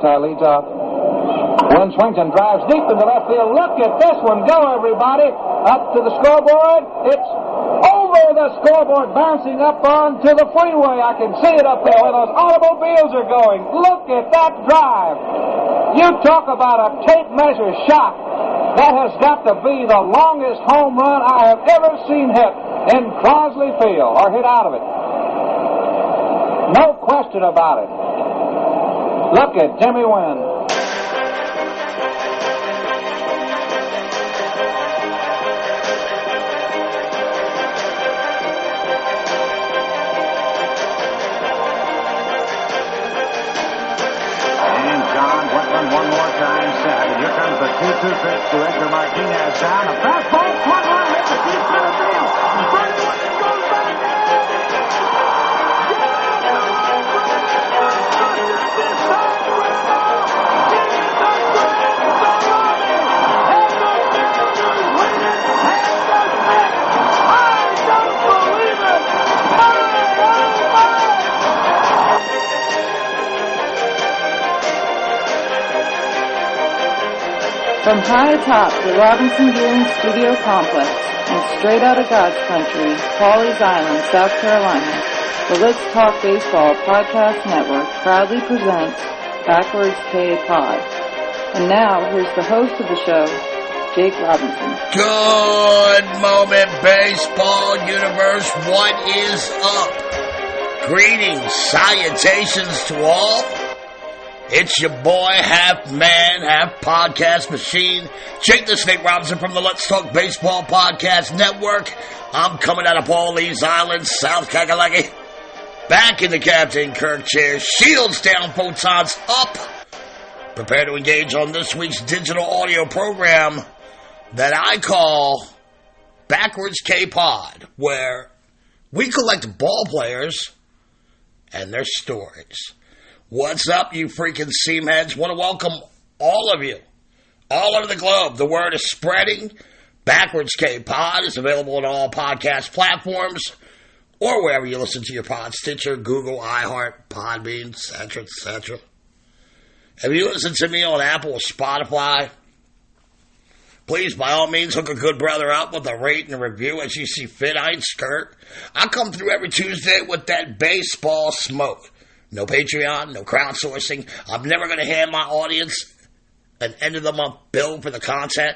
Ty leads off. Wynn swings and drives deep into left field. Look at this one go, everybody. Up to the scoreboard. It's over the scoreboard, bouncing up onto the freeway. I can see it up there where those automobiles are going. Look at that drive. You talk about a tape measure shot. That has got to be the longest home run I have ever seen hit in Crosley Field, or hit out of it. No question about it. Look at Jimmy Wynn. One more time set. And here comes the 2-2 pitch to Edgar Martinez down. A fastball, swung on, hit the deep center field. Bernie Williams goes back. From high atop the Robinson Gearing Studio Complex and straight out of God's country, Pawleys Island, South Carolina, the Let's Talk Baseball Podcast Network proudly presents Backwards K Pod. And now, here's the host of the show, Jake Robinson. Good moment, baseball universe. What is up? Greetings, salutations to all. It's your boy, half man, half podcast machine, Jake the Snake Robinson from the Let's Talk Baseball Podcast Network. I'm coming out of Pawleys Island, South Carolina, back in the Captain Kirk chair, shields down, photons up. Prepare to engage on this week's digital audio program that I call Backwards K-Pod, where we collect ball players and their stories. What's up, you freaking seamheads? Want to welcome all of you, all over the globe. The word is spreading. Backwards K-Pod is available on all podcast platforms or wherever you listen to your pod, Stitcher, Google, iHeart, Podbean, etc., etc. If you listen to me on Apple or Spotify, please, by all means, hook a good brother up with a rate and a review as you see fit. I ain't skirt. I come through every Tuesday with that baseball smoke. No Patreon, no crowdsourcing. I'm never going to hand my audience an end-of-the-month bill for the content.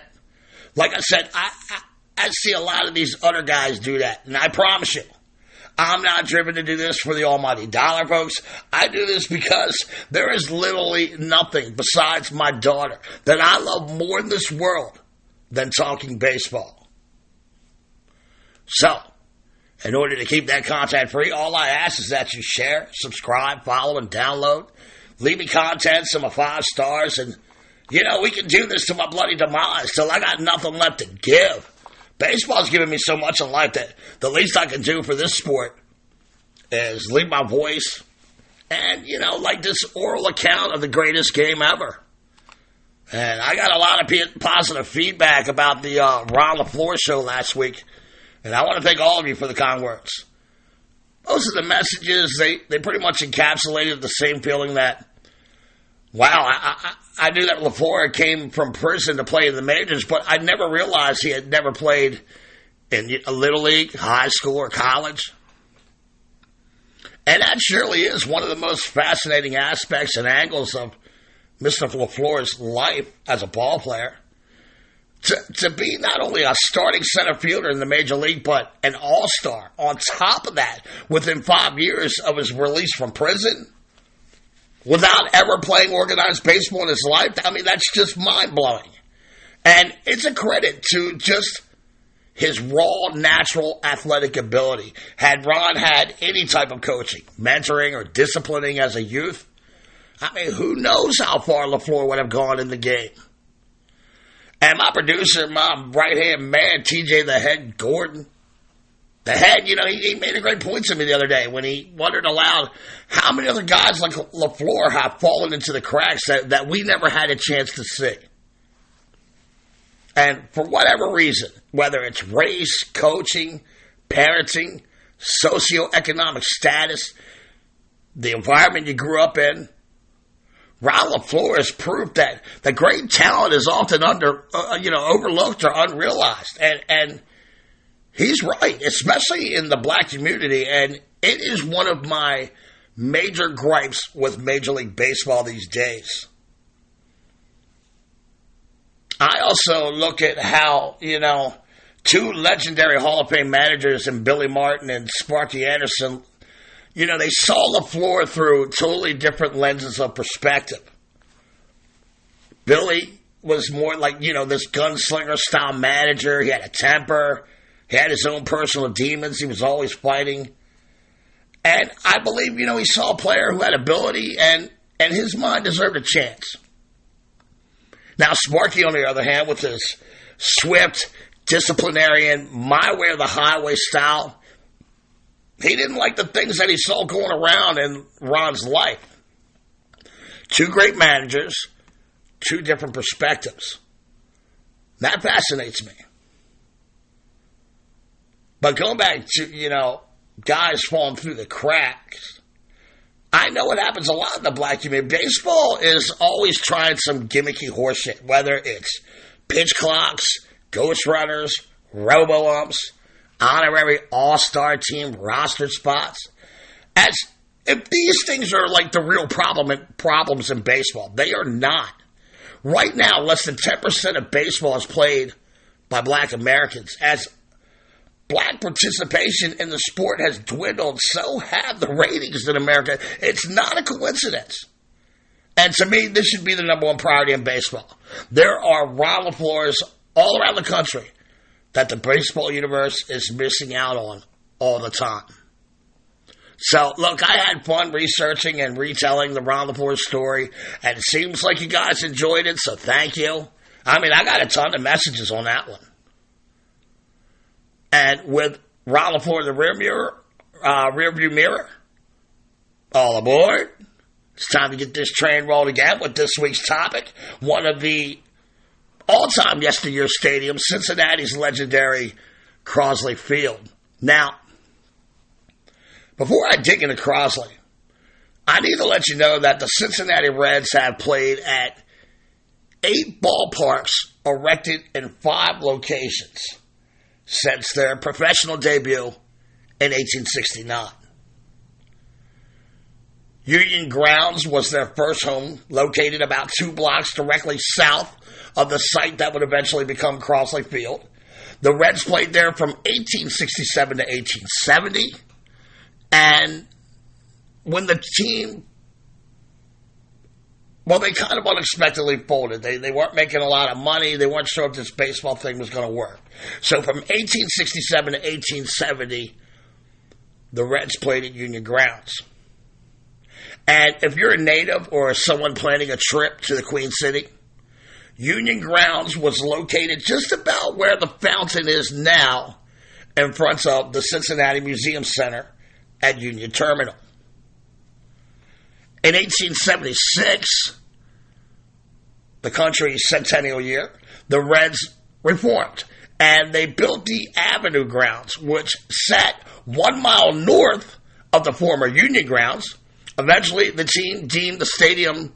Like I said, I see a lot of these other guys do that, and I promise you, I'm not driven to do this for the almighty dollar, folks. I do this because there is literally nothing besides my daughter that I love more in this world than talking baseball. So, in order to keep that content free, all I ask is that you share, subscribe, follow, and download. Leave me content, some of 5 stars, and, you know, we can do this to my bloody demise till I got nothing left to give. Baseball's given me so much in life that the least I can do for this sport is leave my voice and, you know, like this oral account of the greatest game ever. And I got a lot of positive feedback about the Ron LaFleur show last week. And I want to thank all of you for the kind words. Most of the messages, they pretty much encapsulated the same feeling that, wow, I knew that LaFleur came from prison to play in the majors, but I never realized he had never played in a little league, high school, or college. And that surely is one of the most fascinating aspects and angles of Mr. LaFleur's life as a ball player. To be not only a starting center fielder in the major league, but an all-star on top of that within 5 years of his release from prison without ever playing organized baseball in his life, I mean, that's just mind-blowing. And it's a credit to just his raw, natural athletic ability. Had Ron had any type of coaching, mentoring, or disciplining as a youth, I mean, who knows how far LaFleur would have gone in the game. And my producer, my right-hand man, TJ the Head Gordon, the Head, you know, he made a great point to me the other day when he wondered aloud how many other guys like LaFleur have fallen into the cracks that we never had a chance to see. And for whatever reason, whether it's race, coaching, parenting, socioeconomic status, the environment you grew up in, Ron LaFleur has proved that the great talent is often overlooked or unrealized. And he's right, especially in the black community. And it is one of my major gripes with Major League Baseball these days. I also look at how, two legendary Hall of Fame managers in Billy Martin and Sparky Anderson, they saw LaFleur through totally different lenses of perspective. Billy was more like, this gunslinger-style manager. He had a temper. He had his own personal demons. He was always fighting. And I believe, he saw a player who had ability, and his mind deserved a chance. Now, Sparky, on the other hand, with his swift, disciplinarian, my way or the highway style, he didn't like the things that he saw going around in Ron's life. Two great managers, two different perspectives. That fascinates me. But going back to, guys falling through the cracks, I know it happens a lot in the black community. Baseball is always trying some gimmicky horseshit, whether it's pitch clocks, ghost runners, robo-umps, honorary all-star team roster spots. As if these things are like the real problems in baseball, they are not. Right now, less than 10% of baseball is played by black Americans. As black participation in the sport has dwindled, so have the ratings in America. It's not a coincidence. And to me, this should be the number one priority in baseball. There are Ron LaFleurs all around the country that the baseball universe is missing out on all the time. So, look, I had fun researching and retelling the Ron LaFleur story, and it seems like you guys enjoyed it, so thank you. I mean, I got a ton of messages on that one. And with Ron LaFleur in the rearview mirror, all aboard. It's time to get this train rolled again with this week's topic. One of the all-time yesteryear stadiums, Cincinnati's legendary Crosley Field. Now, before I dig into Crosley, I need to let you know that the Cincinnati Reds have played at 8 ballparks erected in 5 locations since their professional debut in 1869. Union Grounds was their first home, located about 2 blocks directly south of the site that would eventually become Crosley Field. The Reds played there from 1867 to 1870, and when the team, they kind of unexpectedly folded. They weren't making a lot of money. They weren't sure if this baseball thing was going to work. So from 1867 to 1870, the Reds played at Union Grounds. And if you're a native or someone planning a trip to the Queen City, Union Grounds was located just about where the fountain is now, in front of the Cincinnati Museum Center at Union Terminal. In 1876, the country's centennial year, the Reds reformed, and they built the Avenue Grounds, which sat 1 mile north of the former Union Grounds. Eventually, the team deemed the stadium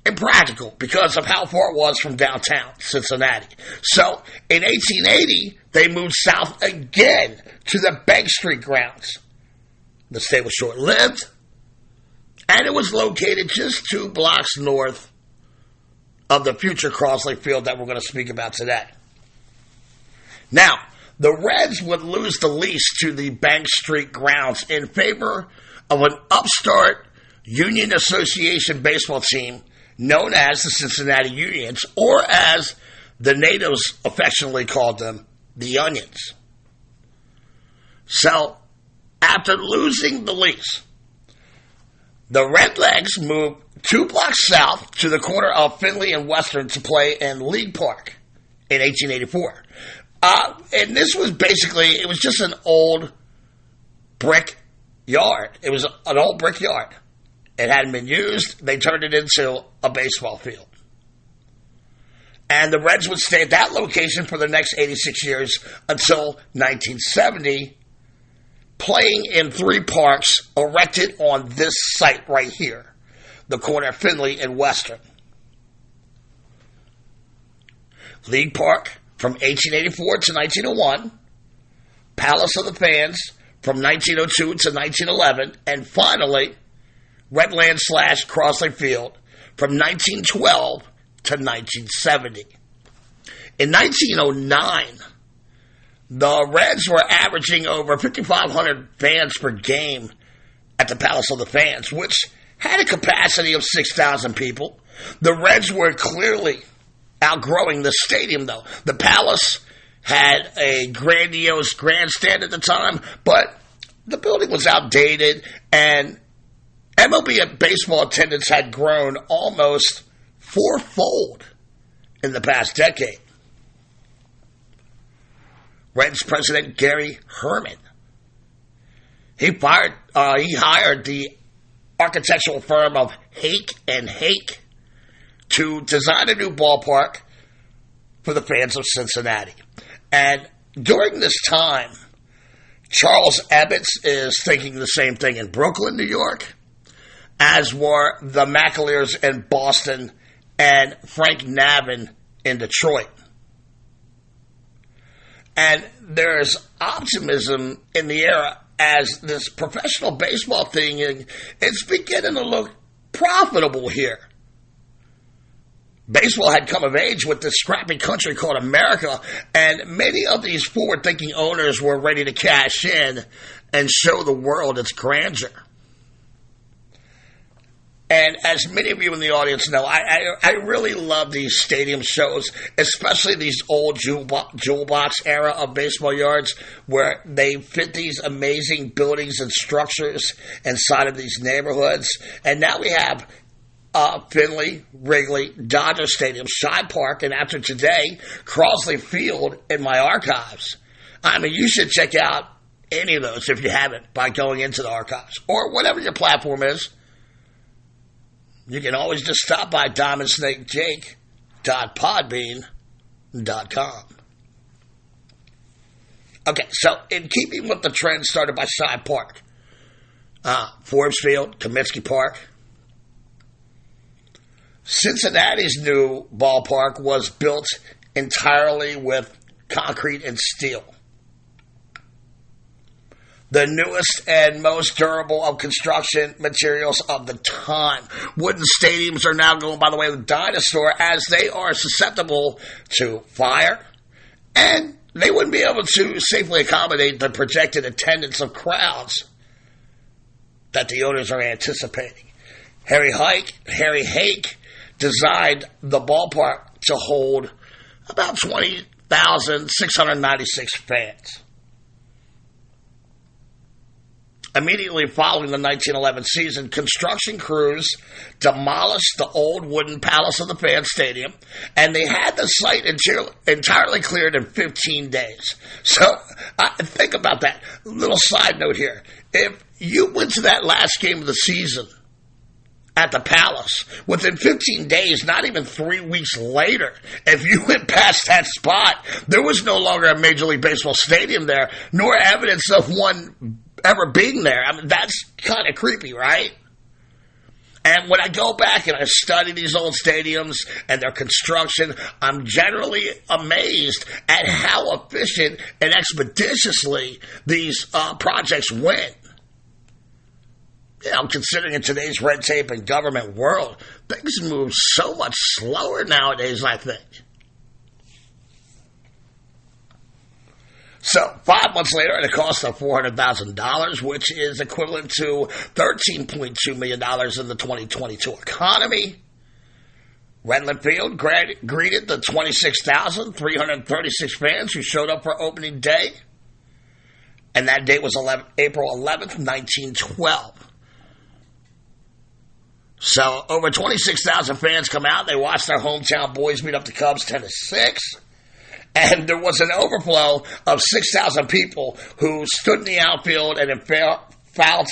impractical because of how far it was from downtown Cincinnati. So, in 1880, they moved south again to the Bank Street Grounds. The stay was short-lived, and it was located just 2 blocks north of the future Crosley Field that we're going to speak about today. Now, the Reds would lose the lease to the Bank Street Grounds in favor of an upstart Union Association baseball team known as the Cincinnati Unions, or as the natives affectionately called them, the Onions. So, after losing the lease, the Redlegs moved 2 blocks south to the corner of Finley and Western to play in League Park in 1884. And this was it was just an old brick yard. It was an old brick yard. It hadn't been used. They turned it into a baseball field. And the Reds would stay at that location for the next 86 years until 1970, playing in 3 parks erected on this site right here. the corner of Finley and Western. League Park from 1884 to 1901, Palace of the Fans from 1902 to 1911, and finally, Redland / Crosley Field from 1912 to 1970. In 1909, the Reds were averaging over 5,500 fans per game at the Palace of the Fans, which had a capacity of 6,000 people. The Reds were clearly outgrowing the stadium, though. The Palace had a grandiose grandstand at the time, but the building was outdated, and MLB baseball attendance had grown almost fourfold in the past decade. Reds president Gary Herman, he hired the architectural firm of Hake and Hake to design a new ballpark for the fans of Cincinnati. And during this time, Charles Ebbets is thinking the same thing in Brooklyn, New York, as were the McAleers in Boston and Frank Navin in Detroit. And there's optimism in the air as this professional baseball thing, it's beginning to look profitable here. Baseball had come of age with this scrappy country called America, and many of these forward-thinking owners were ready to cash in and show the world its grandeur. And as many of you in the audience know, I really love these stadium shows, especially these old jewel box era of baseball yards where they fit these amazing buildings and structures inside of these neighborhoods. And now we have Finley, Wrigley, Dodger Stadium, Shibe Park, and after today, Crosley Field in my archives. I mean, you should check out any of those if you haven't by going into the archives or whatever your platform is. You can always just stop by diamondsnakejake.podbean.com. Okay, so in keeping with the trend started by Shibe Park, Forbes Field, Comiskey Park, Cincinnati's new ballpark was built entirely with concrete and steel. The newest and most durable of construction materials of the time. Wooden stadiums are now going by the way of the dinosaur as they are susceptible to fire, and they wouldn't be able to safely accommodate the projected attendance of crowds that the owners are anticipating. Harry Hake designed the ballpark to hold about 20,696 fans. Immediately following the 1911 season, construction crews demolished the old wooden Palace of the Fans Stadium, and they had the site entirely cleared in 15 days. So, think about that. Little side note here. If you went to that last game of the season at the Palace, within 15 days, not even 3 weeks later, if you went past that spot, there was no longer a Major League Baseball stadium there, nor evidence of one ever being there. I mean, that's kind of creepy, right? And when I go back and I study these old stadiums and their construction, I'm generally amazed at how efficient and expeditiously these projects went. You know, considering in today's red tape and government world, things move so much slower nowadays, I think. So, 5 months later, at a cost of $400,000, which is equivalent to $13.2 million in the 2022 economy, Redland Field greeted the 26,336 fans who showed up for opening day, and that date was April 11th, 1912. So, over 26,000 fans come out. They watched their hometown boys beat up the Cubs 10-6. And there was an overflow of 6,000 people who stood in the outfield and in foul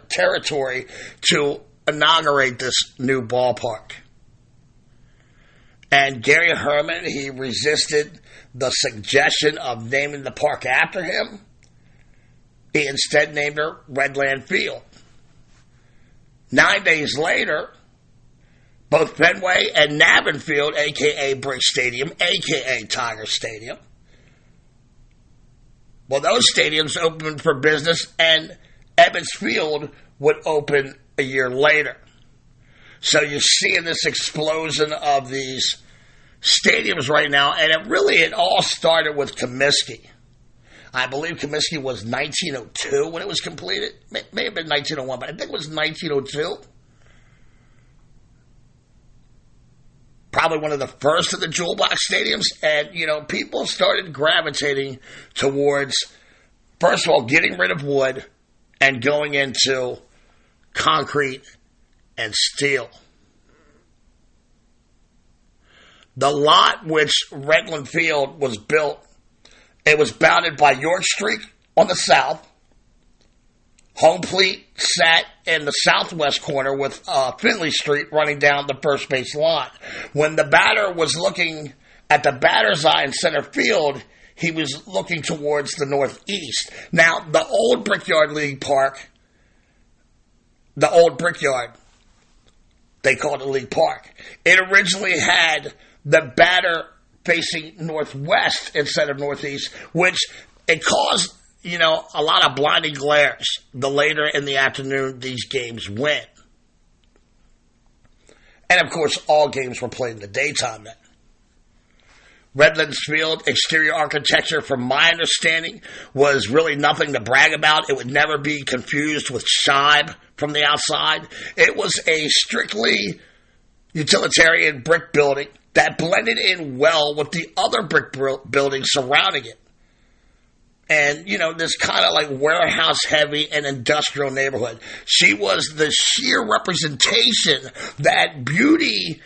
territory to inaugurate this new ballpark. And Gary Herman, he resisted the suggestion of naming the park after him. He instead named her Redland Field. 9 days later, both Fenway and Navin Field, a.k.a. Brick Stadium, a.k.a. Tiger Stadium. Well, those stadiums opened for business, and Ebbets Field would open a year later. So you're seeing this explosion of these stadiums right now, and it all started with Comiskey. I believe Comiskey was 1902 when it was completed. May have been 1901, but I think it was 1902. Probably one of the first of the jewel box stadiums, and, people started gravitating towards, first of all, getting rid of wood and going into concrete and steel. The lot which Redland Field was built, it was bounded by York Street on the south. Home plate sat in the southwest corner with Finley Street running down the first base lot. When the batter was looking at the batter's eye in center field, he was looking towards the northeast. Now, the old Brickyard League Park, they called it League Park. It originally had the batter facing northwest instead of northeast, which it caused, a lot of blinding glares the later in the afternoon these games went. And, of course, all games were played in the daytime then. Redland Field exterior architecture, from my understanding, was really nothing to brag about. It would never be confused with Shibe from the outside. It was a strictly utilitarian brick building that blended in well with the other brick buildings surrounding it. And, this kind of like warehouse-heavy and industrial neighborhood. She was the sheer representation that beauty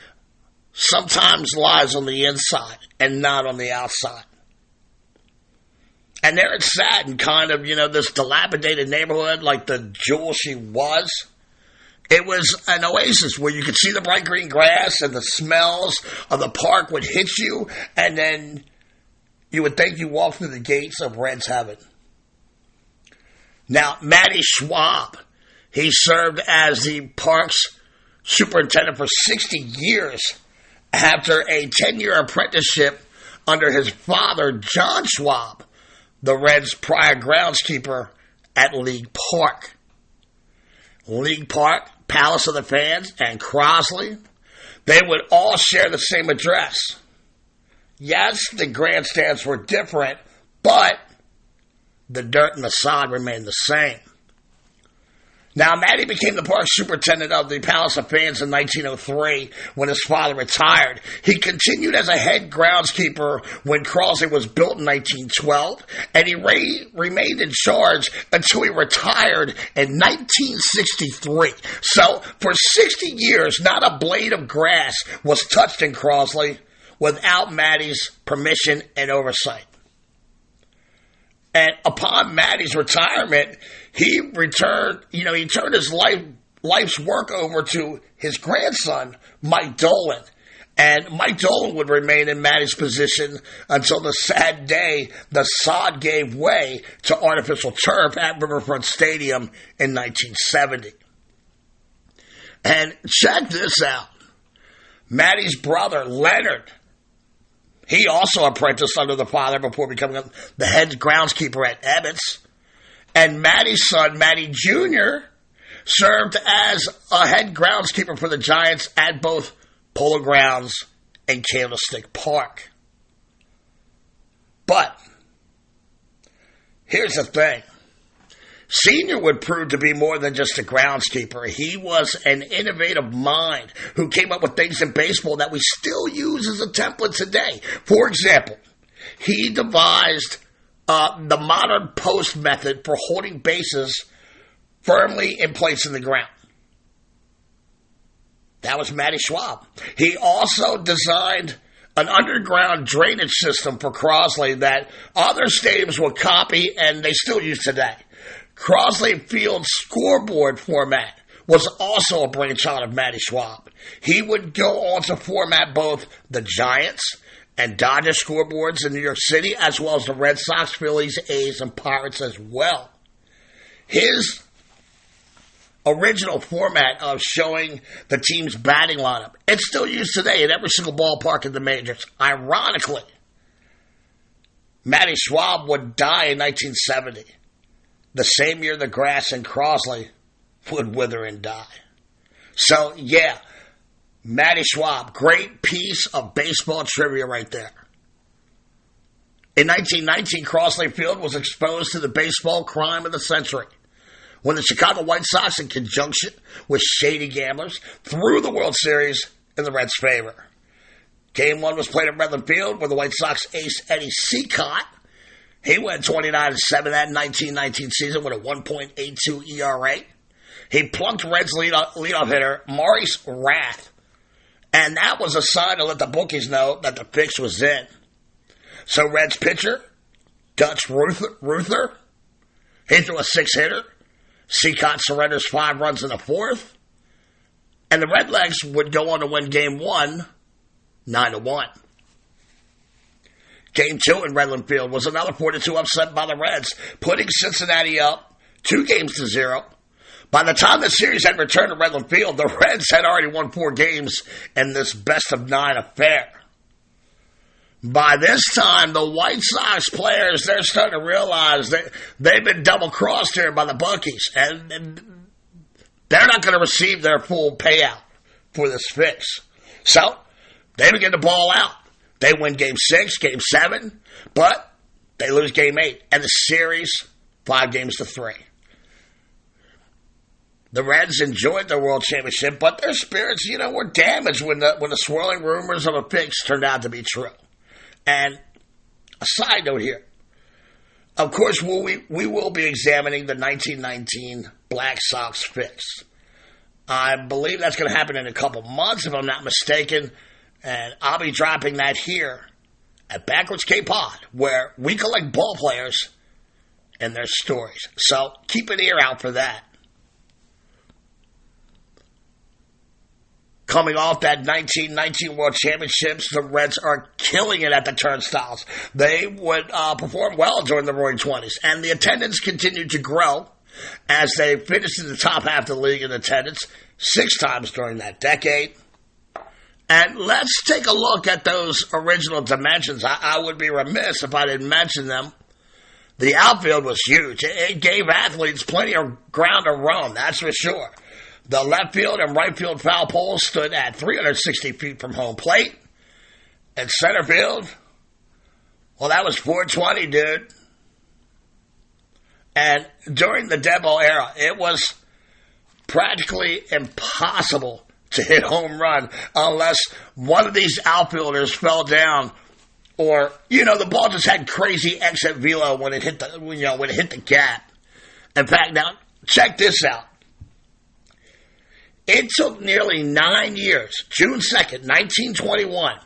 sometimes lies on the inside and not on the outside. And there it sat in kind of, this dilapidated neighborhood like the jewel she was. It was an oasis where you could see the bright green grass and the smells of the park would hit you, and then you would think you walked through the gates of Red's heaven. Now, Matty Schwab, he served as the park's superintendent for 60 years after a 10-year apprenticeship under his father, John Schwab, the Reds' prior groundskeeper at League Park. League Park, Palace of the Fans, and Crosley, they would all share the same address. Yes, the grandstands were different, but the dirt and the sod remained the same. Now, Matty became the park superintendent of the Palace of Fans in 1903 when his father retired. He continued as a head groundskeeper when Crosley was built in 1912, and he remained in charge until he retired in 1963. So, for 60 years, not a blade of grass was touched in Crosley without Matty's permission and oversight. And upon Matty's retirement, he turned his life's work over to his grandson, Mike Dolan. And Mike Dolan would remain in Matty's position until the sad day the sod gave way to artificial turf at Riverfront Stadium in 1970. And check this out. Matty's brother, Leonard, he also apprenticed under the father before becoming the head groundskeeper at Ebbets. And Matty's son, Matty Jr., served as a head groundskeeper for the Giants at both Polo Grounds and Candlestick Park. But here's the thing. Senior would prove to be more than just a groundskeeper. He was an innovative mind who came up with things in baseball that we still use as a template today. For example, he devised the modern post method for holding bases firmly in place in the ground. That was Matty Schwab. He also designed an underground drainage system for Crosley that other stadiums will copy and they still use today. Crosley Field's scoreboard format was also a brainchild of Matty Schwab. He would go on to format both the Giants and Dodger scoreboards in New York City, as well as the Red Sox, Phillies, A's, and Pirates as well. His original format of showing the team's batting lineup. It's still used today at every single ballpark in the majors. Ironically, Matty Schwab would die in 1970, the same year the grass in Crosley would wither and die. So, yeah, Matty Schwab, great piece of baseball trivia right there. In 1919, Crosley Field was exposed to the baseball crime of the century when the Chicago White Sox, in conjunction with shady gamblers, threw the World Series in the Reds' favor. Game 1 was played at Redland Field, where the White Sox ace Eddie Seacott. He went 29-7 that 1919 season with a 1.82 ERA. He plunked Reds leadoff hitter Maurice Rath, and that was a sign to let the bookies know that the fix was in. So Reds pitcher, Dutch Ruther, he threw a 6-hitter. Seacott surrenders 5 runs in the 4th. And the Redlegs would go on to win Game 1, 9-1. Game 2 in Redland Field was another 4-2 upset by the Reds, putting Cincinnati up 2-0. By the time the series had returned to Redland Field, the Reds had already won 4 games in this best-of-9 affair. By this time, the White Sox players, they're starting to realize that they've been double-crossed here by the bookies, and they're not going to receive their full payout for this fix. So, they begin to ball out. They win Game 6, Game 7, but they lose Game 8, and the series 5-3. The Reds enjoyed their World Championship, but their spirits, were damaged when the swirling rumors of a fix turned out to be true. And a side note here, of course, we will be examining the 1919 Black Sox fix. I believe that's going to happen in a couple months, if I'm not mistaken, and I'll be dropping that here at Backwards K-Pod, where we collect ball players and their stories. So keep an ear out for that. Coming off that 1919 World Championships, the Reds are killing it at the turnstiles. They would perform well during the Roaring 20s, and the attendance continued to grow as they finished in the top half of the league in attendance 6 times during that decade. And let's take a look at those original dimensions. I would be remiss if I didn't mention them. The outfield was huge. It gave athletes plenty of ground to roam, that's for sure. The left field and right field foul poles stood at 360 feet from home plate. And center field, well, that was 420, dude. And during the Debo era, it was practically impossible to hit home run unless one of these outfielders fell down, or the ball just had crazy exit velo when it hit the gap. In fact, now check this out. It took nearly 9 years, June 2nd, 1921,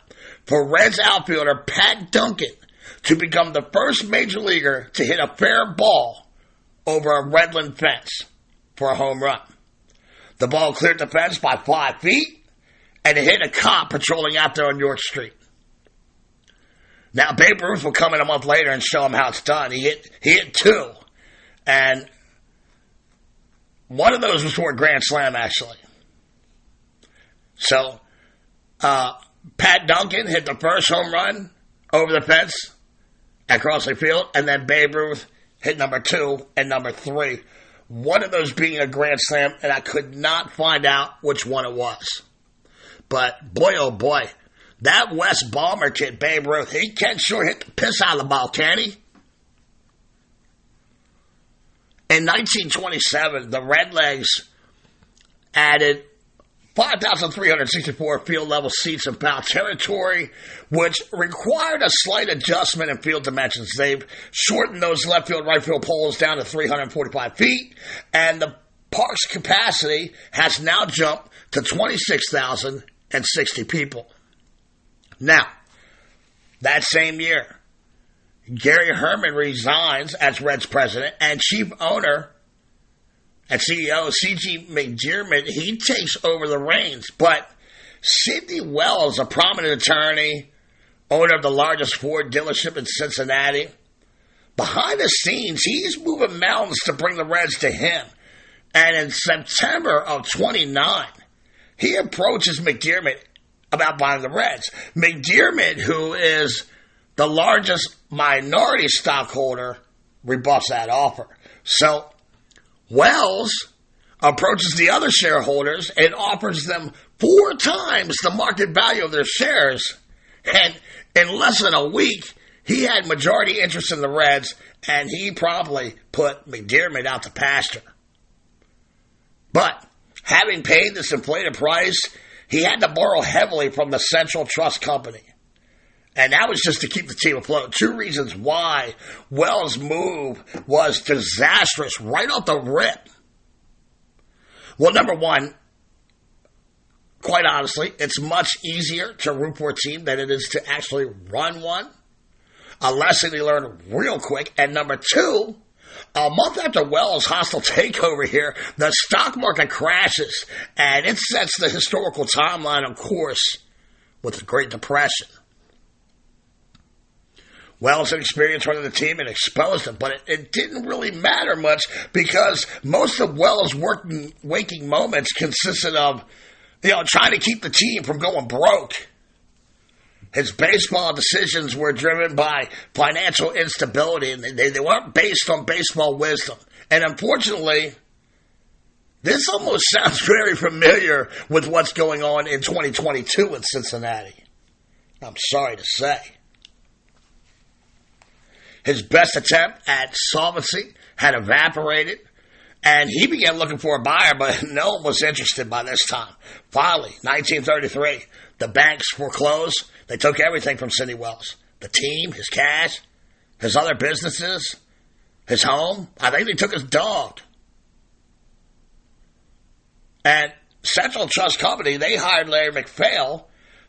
for Reds outfielder Pat Duncan to become the first major leaguer to hit a fair ball over a Redland fence for a home run. The ball cleared the fence by 5 feet, and it hit a cop patrolling out there on York Street. Now, Babe Ruth will come in a month later and show him how it's done. He hit 2, and one of those was for a grand slam, actually. So, Pat Duncan hit the first home run over the fence at Crosley Field, and then Babe Ruth hit number 2 and number 3. One of those being a grand slam, and I could not find out which one it was. But, boy, oh boy, that West Balmer kid, Babe Ruth, he can sure hit the piss out of the ball, can he? In 1927, the Redlegs added 5,364 field-level seats in foul territory, which required a slight adjustment in field dimensions. They've shortened those left field, right field poles down to 345 feet, and the park's capacity has now jumped to 26,060 people. Now, that same year, Gary Herman resigns as Reds president, and chief owner and CEO C.G. McDermott, he takes over the reins. But Sidney Wells, a prominent attorney, owner of the largest Ford dealership in Cincinnati, behind the scenes, he's moving mountains to bring the Reds to him. And in September of 29, he approaches McDermott about buying the Reds. McDermott, who is the largest minority stockholder, rebuffs that offer. So Wells approaches the other shareholders and offers them 4 times the market value of their shares. And in less than a week, he had majority interest in the Reds, and he promptly put McDermott out to pasture. But having paid this inflated price, he had to borrow heavily from the Central Trust Company. And that was just to keep the team afloat. 2 reasons why Wells' move was disastrous right off the rip. Well, number one, quite honestly, it's much easier to root for a team than it is to actually run one. A lesson he learned real quick. And number 2, a month after Wells' hostile takeover here, the stock market crashes, and it sets the historical timeline on course with the Great Depression. Wells had experience running the team and exposed him, but it didn't really matter much because most of Wells' waking moments consisted of, trying to keep the team from going broke. His baseball decisions were driven by financial instability, and they weren't based on baseball wisdom. And unfortunately, this almost sounds very familiar with what's going on in 2022 in Cincinnati. I'm sorry to say. His best attempt at solvency had evaporated, and he began looking for a buyer, but no one was interested by this time. Finally, 1933, the banks foreclosed. They took everything from Cindy Wells. The team, his cash, his other businesses, his home. I think they took his dog. And Central Trust Company, they hired Larry McPhail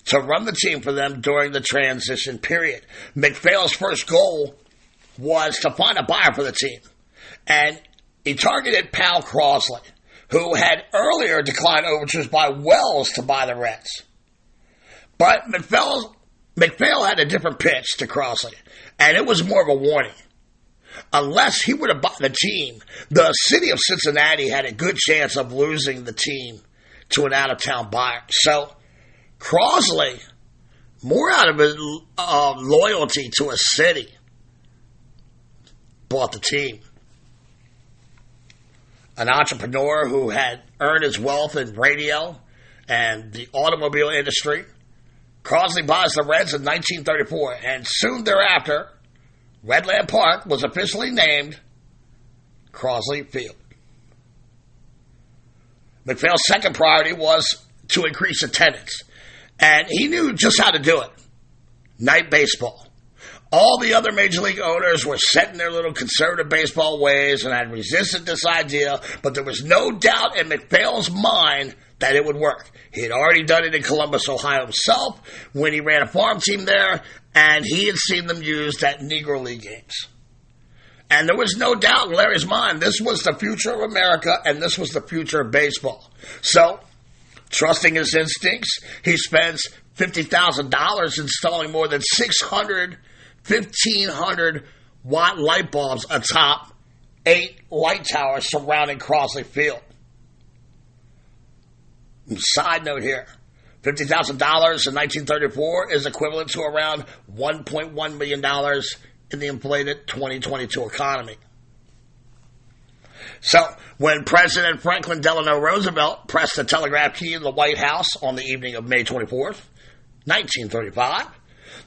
to run the team for them during the transition period. McPhail's first goal was to find a buyer for the team. And he targeted Pal Crosley, who had earlier declined overtures by Wells to buy the Reds. But McPhail had a different pitch to Crosley, and it was more of a warning. Unless he would have bought the team, the city of Cincinnati had a good chance of losing the team to an out-of-town buyer. So Crosley, more out of his loyalty to a city, bought the team. An entrepreneur who had earned his wealth in radio and the automobile industry, Crosley buys the Reds in 1934, and soon thereafter, Redland Park was officially named Crosley Field. McPhail's second priority was to increase attendance, and he knew just how to do it. Night baseball. All the other major league owners were set in their little conservative baseball ways and had resisted this idea, but there was no doubt in McPhail's mind that it would work. He had already done it in Columbus, Ohio himself when he ran a farm team there, and he had seen them used at Negro League games. And there was no doubt in Larry's mind this was the future of America and this was the future of baseball. So, trusting his instincts, he spends $50,000 installing more than 1,500 watt light bulbs atop 8 light towers surrounding Crosley Field. Side note here, $50,000 in 1934 is equivalent to around $1.1 million in the inflated 2022 economy. So, when President Franklin Delano Roosevelt pressed the telegraph key in the White House on the evening of May 24th, 1935,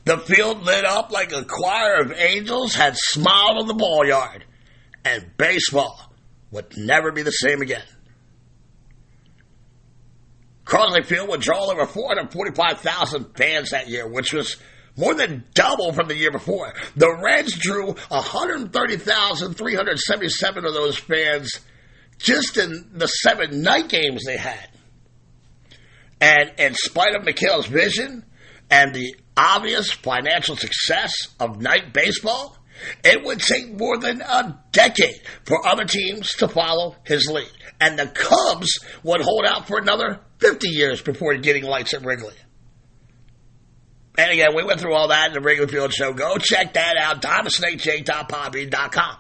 the field lit up like a choir of angels had smiled on the ball yard, and baseball would never be the same again. Crosley Field would draw over 445,000 fans that year, which was more than double from the year before. The Reds drew 130,377 of those fans just in the 7 night games they had. And in spite of McHale's vision and the obvious financial success of night baseball, it would take more than a decade for other teams to follow his lead. And the Cubs would hold out for another 50 years before getting lights at Wrigley. And again, we went through all that in the Wrigley Field show. Go check that out, DiamondSnakeJ.podbean.com.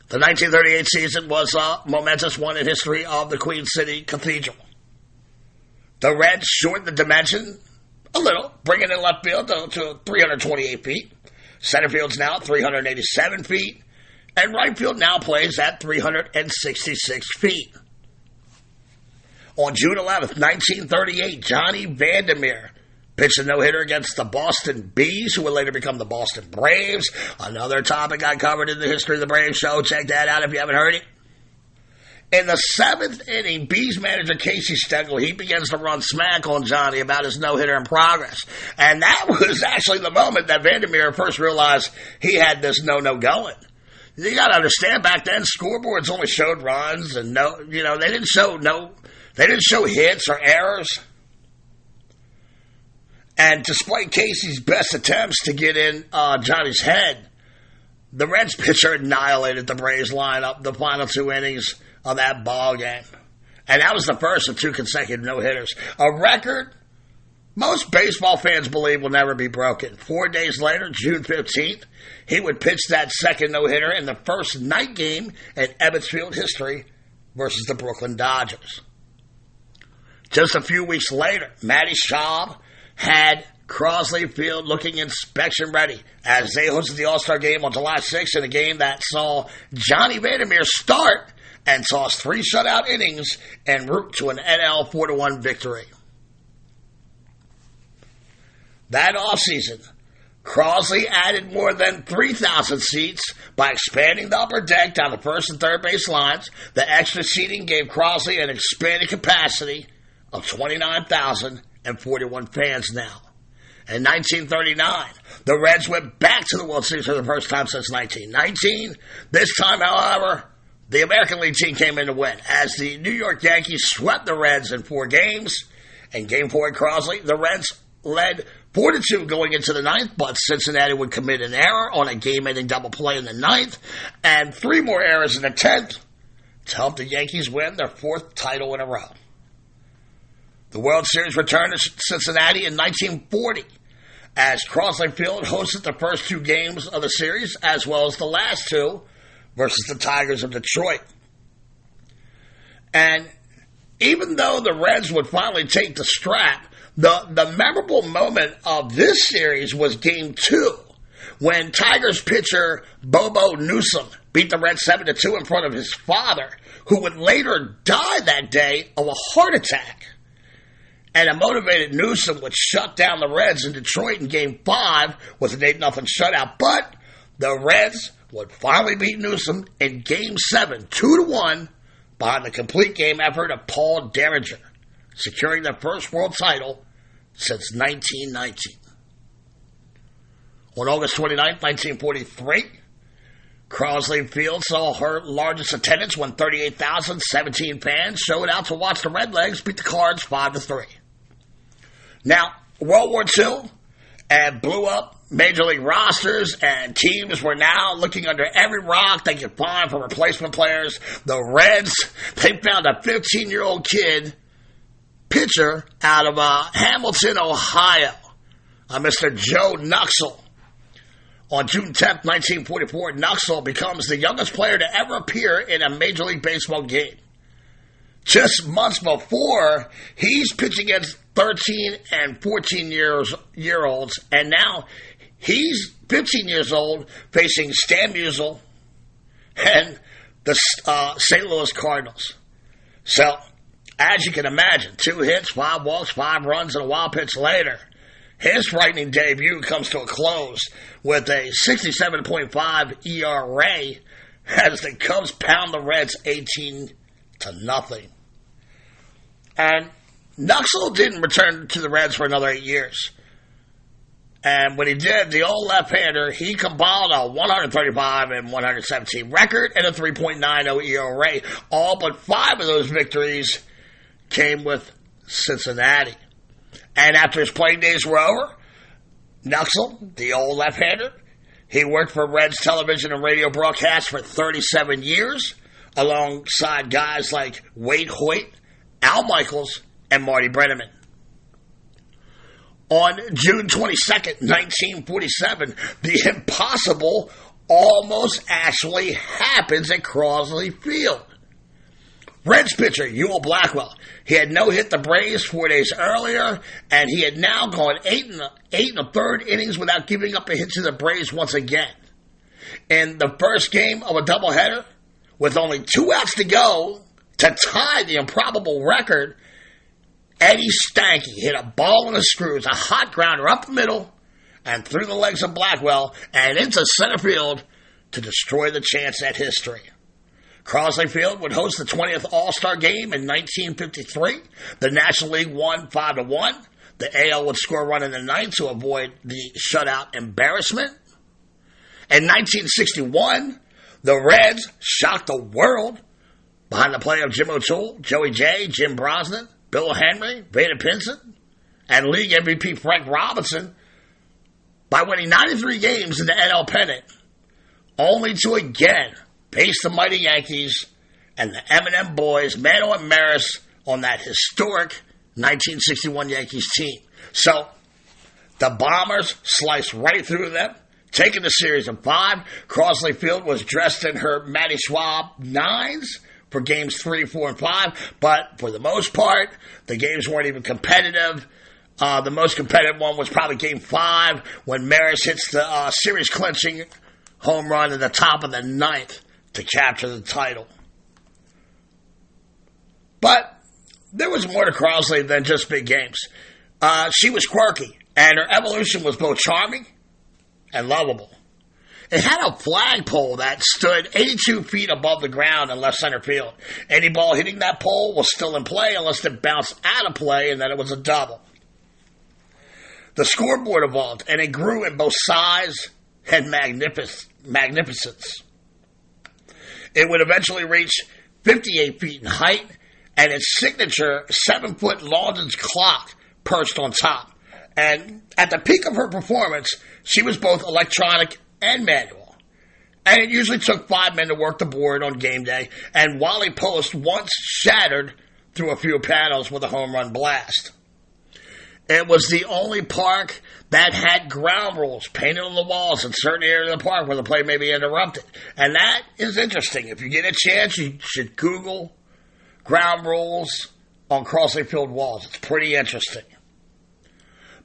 The 1938 season was a momentous one in history of the Queen City Cathedral. The Reds shortened the dimension a little, bringing in left field to 328 feet. Center field's now 387 feet. And right field now plays at 366 feet. On June 11th, 1938, Johnny Vandermeer pitched a no-hitter against the Boston Bees, who would later become the Boston Braves. Another topic I covered in the History of the Braves show. Check that out if you haven't heard it. In the 7th inning, Bees manager Casey Stengel, he begins to run smack on Johnny about his no-hitter in progress. And that was actually the moment that Vandermeer first realized he had this no-no going. You got to understand, back then, scoreboards only showed runs and they didn't show hits or errors. And despite Casey's best attempts to get in Johnny's head, the Reds pitcher annihilated the Braves lineup the final 2 innings of that ball game. And that was the first of 2 consecutive no-hitters. A record most baseball fans believe will never be broken. 4 days later, June 15th, he would pitch that second no-hitter in the first night game in Ebbets Field history versus the Brooklyn Dodgers. Just a few weeks later, Matty Schaub had Crosley Field looking inspection ready as they hosted the All-Star Game on July 6th in a game that saw Johnny Vandermeer start and toss 3 shutout innings en route to an NL 4-1 victory. That offseason, Crosley added more than 3,000 seats by expanding the upper deck down the first and third base lines. The extra seating gave Crosley an expanded capacity of 29,041 fans now. In 1939, the Reds went back to the World Series for the first time since 1919. This time, however, the American League team came in to win, as the New York Yankees swept the Reds in 4 games. In Game 4 at Crosley, the Reds led 4-2 going into the 9th, but Cincinnati would commit an error on a game-ending double play in the 9th, and 3 more errors in the 10th to help the Yankees win their 4th title in a row. The World Series returned to Cincinnati in 1940, as Crosley Field hosted the first 2 games of the series, as well as the last 2, versus the Tigers of Detroit. And even though the Reds would finally take the strap, the memorable moment of this series was Game 2, when Tigers pitcher Bobo Newsom beat the Reds 7-2 in front of his father, who would later die that day of a heart attack. And a motivated Newsom would shut down the Reds in Detroit in Game 5 with an 8-0 shutout. But the Reds would finally beat Newsom in Game 7, 2-1, behind the complete game effort of Paul Derringer, securing their first world title since 1919. On August 29, 1943, Crosley Field saw her largest attendance when 38,017 fans showed out to watch the Redlegs beat the Cards 5-3. Now, World War II and blew up major league rosters, and teams were now looking under every rock they could find for replacement players. The Reds, they found a 15-year-old kid pitcher out of Hamilton, Ohio, Mr. Joe Nuxle. On June 10th, 1944, Nuxle becomes the youngest player to ever appear in a Major League Baseball game. Just months before, he's pitching against 13 and 14-year-olds, and now he's 15 years old, facing Stan Musial and the St. Louis Cardinals. So, as you can imagine, 2 hits, 5 walks, 5 runs, and a wild pitch later, his frightening debut comes to a close with a 67.5 ERA as the Cubs pound the Reds 18-0. And Nuxle didn't return to the Reds for another 8 years. And when he did, the old left-hander, he compiled a 135-117 record and a 3.90 ERA. All but 5 of those victories came with Cincinnati. And after his playing days were over, Nuxle, the old left-hander, he worked for Reds television and radio broadcasts for 37 years, alongside guys like Wade Hoyt, Al Michaels, and Marty Brennaman. On June 22nd, 1947, the impossible almost actually happens at Crosley Field. Reds pitcher Ewell Blackwell. He had no-hit the Braves 4 days earlier, and he had now gone eight and a third innings without giving up a hit to the Braves once again. In the first game of a doubleheader, with only 2 outs to go to tie the improbable record, Eddie Stanky hit a ball in the screws, a hot grounder up the middle, and through the legs of Blackwell and into center field to destroy the chance at history. Crosley Field would host the 20th All-Star Game in 1953. The National League won 5-1. The AL would score a run in the ninth to avoid the shutout embarrassment. In 1961, the Reds shocked the world behind the play of Jim O'Toole, Joey J., Jim Brosnan, Bill Henry, Vada Pinson, and league MVP Frank Robinson by winning 93 games in the NL pennant, only to again face the mighty Yankees and the M&M boys, Mano and Maris, on that historic 1961 Yankees team. So, the Bombers sliced right through them, taking the series of 5. Crosley Field was dressed in her Matty Schwab 9s for games 3, 4, and 5, but for the most part, the games weren't even competitive. The most competitive one was probably Game 5 when Maris hits the series-clinching home run in the top of the ninth to capture the title. But there was more to Crosley than just big games. She was quirky, and her evolution was both charming and lovable. It had a flagpole that stood 82 feet above the ground in left center field. Any ball hitting that pole was still in play unless it bounced out of play and then it was a double. The scoreboard evolved, and it grew in both size and magnificence. It would eventually reach 58 feet in height, and its signature 7-foot Lawton's clock perched on top. And at the peak of her performance, she was both electronic and manual. And it usually took 5 men to work the board on game day, and Wally Post once shattered through a few panels with a home run blast. It was the only park that had ground rules painted on the walls in certain areas of the park where the play may be interrupted. And that is interesting. If you get a chance, you should Google ground rules on Crosley Field walls. It's pretty interesting.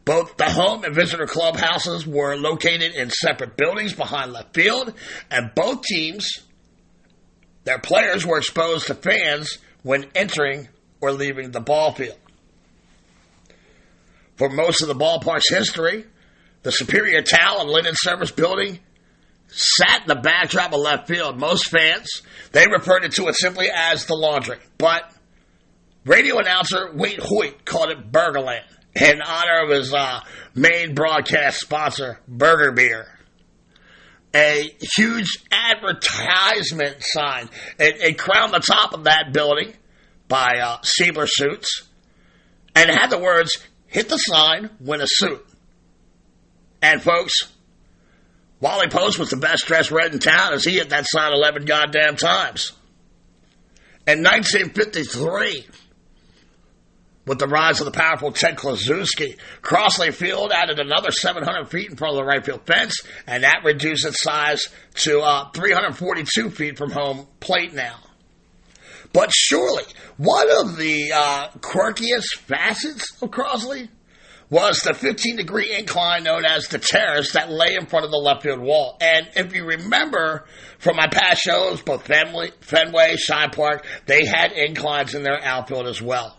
Both the home and visitor clubhouses were located in separate buildings behind left field, and both teams, their players were exposed to fans when entering or leaving the ball field. For most of the ballpark's history, the Superior Towel and Linen Service building sat in the backdrop of left field. Most fans, they referred to it simply as the laundry. But radio announcer Wade Hoyt called it Burgerland in honor of his main broadcast sponsor, Burger Beer. A huge advertisement sign. It crowned the top of that building by Siebler suits, and it had the words, "Hit the sign, win a suit." And folks, Wally Post was the best dressed Red in town as he hit that sign 11 goddamn times. In 1953, with the rise of the powerful Ted Kluszewski, Crosley Field added another 700 feet in front of the right field fence, and that reduced its size to 342 feet from home plate now. But surely, one of the quirkiest facets of Crosley was the 15-degree incline known as the terrace that lay in front of the left field wall. And if you remember from my past shows, both Fenway, Shine Park, they had inclines in their outfield as well.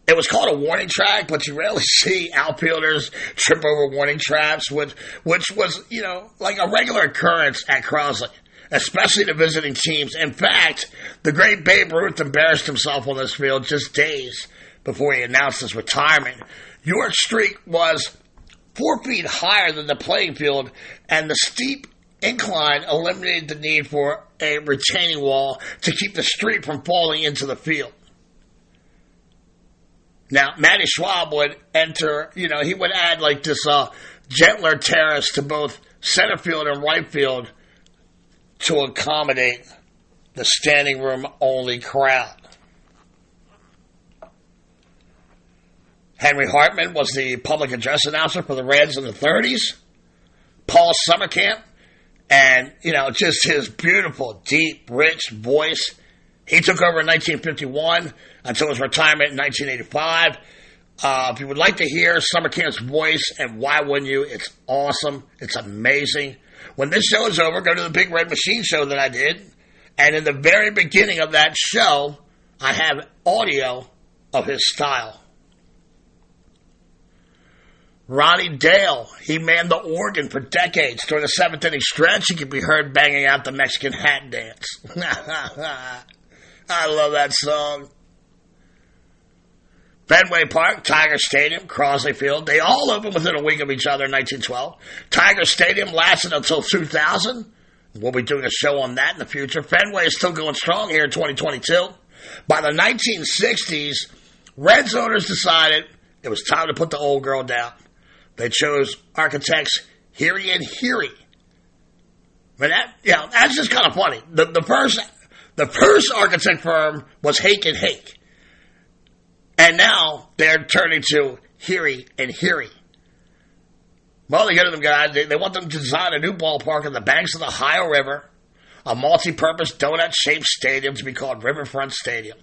It was called a warning track, but you rarely see outfielders trip over warning traps, which was, like a regular occurrence at Crosley, especially to visiting teams. In fact, the great Babe Ruth embarrassed himself on this field just days before he announced his retirement. York Street was 4 feet higher than the playing field, and the steep incline eliminated the need for a retaining wall to keep the street from falling into the field. Now, Matty Schwab would enter, he would add like this gentler terrace to both center field and right field to accommodate the standing room only crowd. Henry Hartman was the public address announcer for the Reds in the 30s. Paul Summercamp And, just his beautiful, deep, rich voice. He took over in 1951 until his retirement in 1985. If you would like to hear Summer Camp's voice, and why wouldn't you? It's awesome. It's amazing. When this show is over, go to the Big Red Machine show that I did. And in the very beginning of that show, I have audio of his style. Ronnie Dale, he manned the organ for decades. During the seventh inning stretch, he could be heard banging out the Mexican hat dance. I love that song. Fenway Park, Tiger Stadium, Crosley Field, they all opened within a week of each other in 1912. Tiger Stadium lasted until 2000. We'll be doing a show on that in the future. Fenway is still going strong here in 2022. By the 1960s, Reds owners decided it was time to put the old girl down. They chose architects Heary and Heary. But that's just kind of funny. The first architect firm was Hake and Hake. And now they're turning to Heary and Heary. Well, they go to them guys. They want them to design a new ballpark on the banks of the Ohio River, a multi-purpose donut-shaped stadium to be called Riverfront Stadium.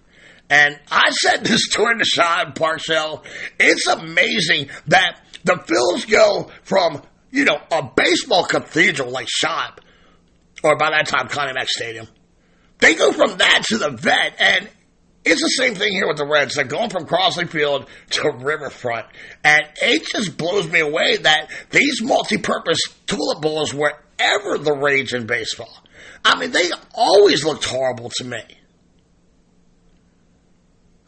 And I said this during the Sean Park show. It's amazing that the Phils go from, a baseball cathedral like Schwab, or by that time, Connie Mack Stadium. They go from that to the Vet, and it's the same thing here with the Reds. They're going from Crosley Field to Riverfront. And it just blows me away that these multi-purpose tulip bowls were ever the rage in baseball. I mean, they always looked horrible to me.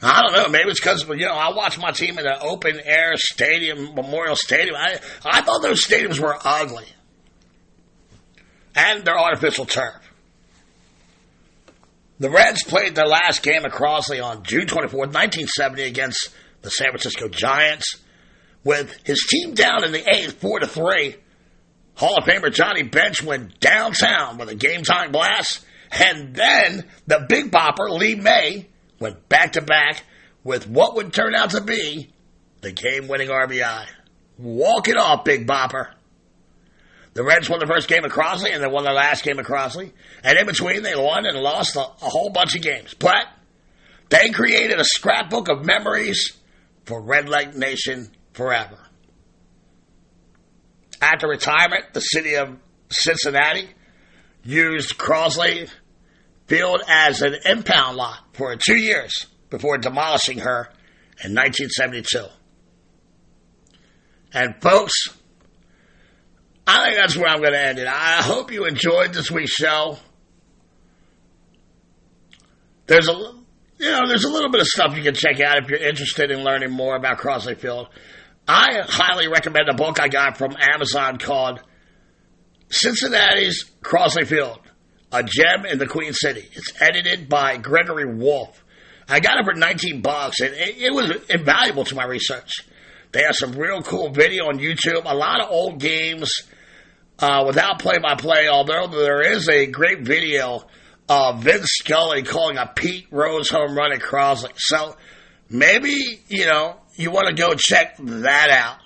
I don't know. Maybe it's because, I watched my team in an open-air stadium, Memorial Stadium. I thought those stadiums were ugly. And they're artificial turf. The Reds played their last game at Crosley on June 24th, 1970 against the San Francisco Giants. With his team down in the 8th, 4-3, Hall of Famer Johnny Bench went downtown with a game-tying blast. And then the Big Bopper, Lee May, went back-to-back with what would turn out to be the game-winning RBI. Walk it off, Big Bopper. The Reds won the first game at Crosley, and they won their last game at Crosley. And in between, they won and lost a whole bunch of games. But they created a scrapbook of memories for Red Leg Nation forever. After retirement, the city of Cincinnati used Crosley Field as an impound lot for 2 years before demolishing her in 1972. And folks, I think that's where I'm going to end it. I hope you enjoyed this week's show. There's a little bit of stuff you can check out if you're interested in learning more about Crosley Field. I highly recommend a book I got from Amazon called Cincinnati's Crosley Field, a gem in the Queen City. It's edited by Gregory Wolfe. I got it for $19, and it was invaluable to my research. They have some real cool video on YouTube, a lot of old games without play-by-play, although there is a great video of Vince Scully calling a Pete Rose home run at Crosley. So maybe, you want to go check that out.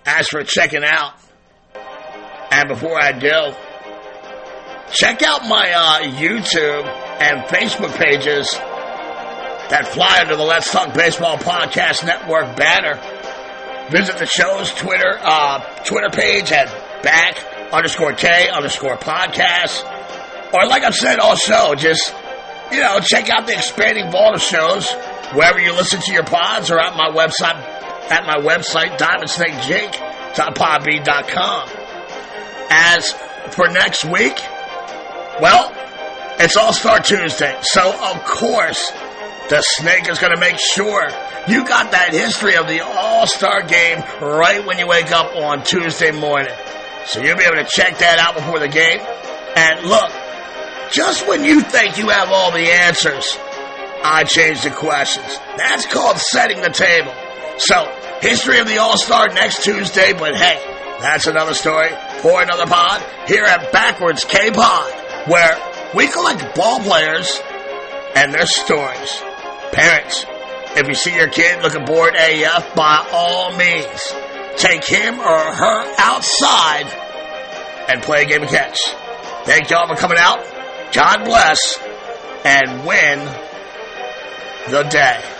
As for checking out, and before I do, check out my YouTube and Facebook pages that fly under the Let's Talk Baseball Podcast Network banner. Visit the show's Twitter page at back_K_podcast. Or like I've said all show, just, check out the expanding vault of shows wherever you listen to your pods or at my website, diamondsnakejake.podbean.com. As for next week, well, it's All-Star Tuesday, so of course the Snake is going to make sure you got that history of the All-Star game right when you wake up on Tuesday morning. So you'll be able to check that out before the game. And look, just when you think you have all the answers, I change the questions. That's called setting the table. So, history of the All-Star next Tuesday, but hey, that's another story for another pod here at Backwards K-Pod, where we collect ball players and their stories. Parents, if you see your kid looking bored AF, by all means, take him or her outside and play a game of catch. Thank y'all for coming out. God bless, and win the day.